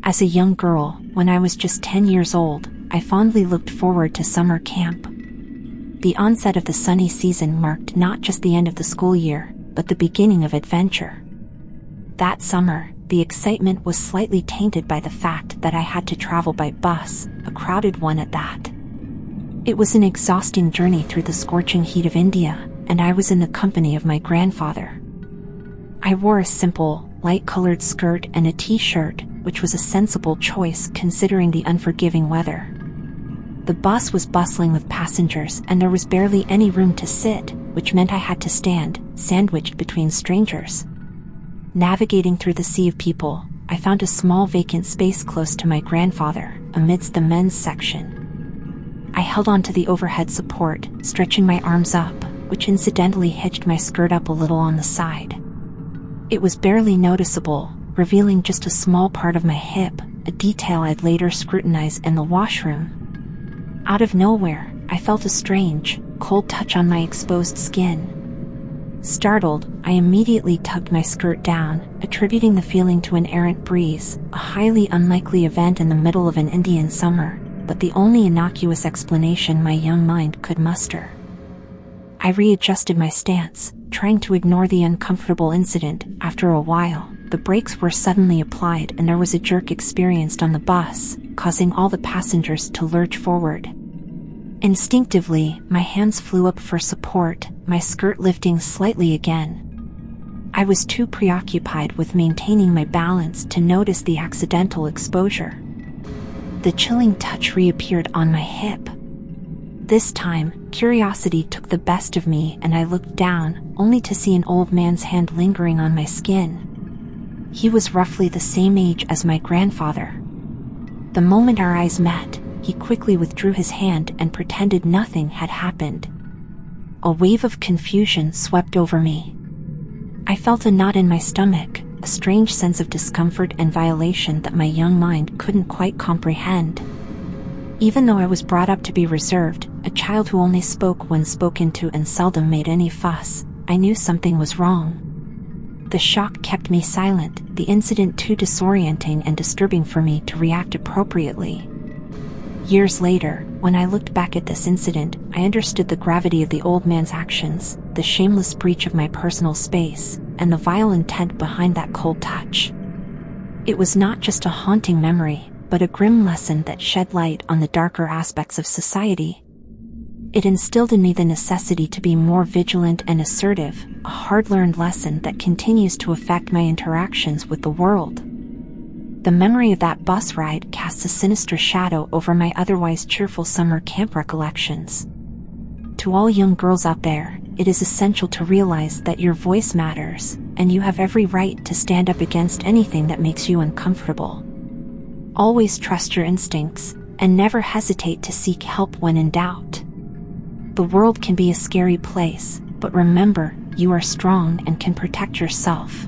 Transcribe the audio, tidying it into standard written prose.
As a young girl, when I was just 10 years old, I fondly looked forward to summer camp. The onset of the sunny season marked not just the end of the school year, but the beginning of adventure. That summer, the excitement was slightly tainted by the fact that I had to travel by bus, a crowded one at that. It was an exhausting journey through the scorching heat of India, and I was in the company of my grandfather. I wore a simple, light-colored skirt and a t-shirt, which was a sensible choice considering the unforgiving weather. The bus was bustling with passengers and there was barely any room to sit, which meant I had to stand, sandwiched between strangers. Navigating through the sea of people, I found a small vacant space close to my grandfather, amidst the men's section. I held onto the overhead support, stretching my arms up, which incidentally hitched my skirt up a little on the side. It was barely noticeable, revealing just a small part of my hip, a detail I'd later scrutinize in the washroom. Out of nowhere, I felt a strange, cold touch on my exposed skin. Startled, I immediately tugged my skirt down, attributing the feeling to an errant breeze, a highly unlikely event in the middle of an Indian summer, but the only innocuous explanation my young mind could muster. I readjusted my stance, trying to ignore the uncomfortable incident. After a while, the brakes were suddenly applied and there was a jerk experienced on the bus, causing all the passengers to lurch forward. Instinctively, my hands flew up for support, my skirt lifting slightly again. I was too preoccupied with maintaining my balance to notice the accidental exposure. The chilling touch reappeared on my hip. This time, curiosity took the best of me and I looked down, only to see an old man's hand lingering on my skin. He was roughly the same age as my grandfather. The moment our eyes met, he quickly withdrew his hand and pretended nothing had happened. A wave of confusion swept over me. I felt a knot in my stomach, a strange sense of discomfort and violation that my young mind couldn't quite comprehend. Even though I was brought up to be reserved, a child who only spoke when spoken to and seldom made any fuss, I knew something was wrong. The shock kept me silent, the incident too disorienting and disturbing for me to react appropriately. Years later, when I looked back at this incident, I understood the gravity of the old man's actions, the shameless breach of my personal space, and the vile intent behind that cold touch. It was not just a haunting memory, but a grim lesson that shed light on the darker aspects of society. It instilled in me the necessity to be more vigilant and assertive, a hard-learned lesson that continues to affect my interactions with the world. The memory of that bus ride casts a sinister shadow over my otherwise cheerful summer camp recollections. To all young girls out there, it is essential to realize that your voice matters, and you have every right to stand up against anything that makes you uncomfortable. Always trust your instincts, and never hesitate to seek help when in doubt. The world can be a scary place, but remember, you are strong and can protect yourself.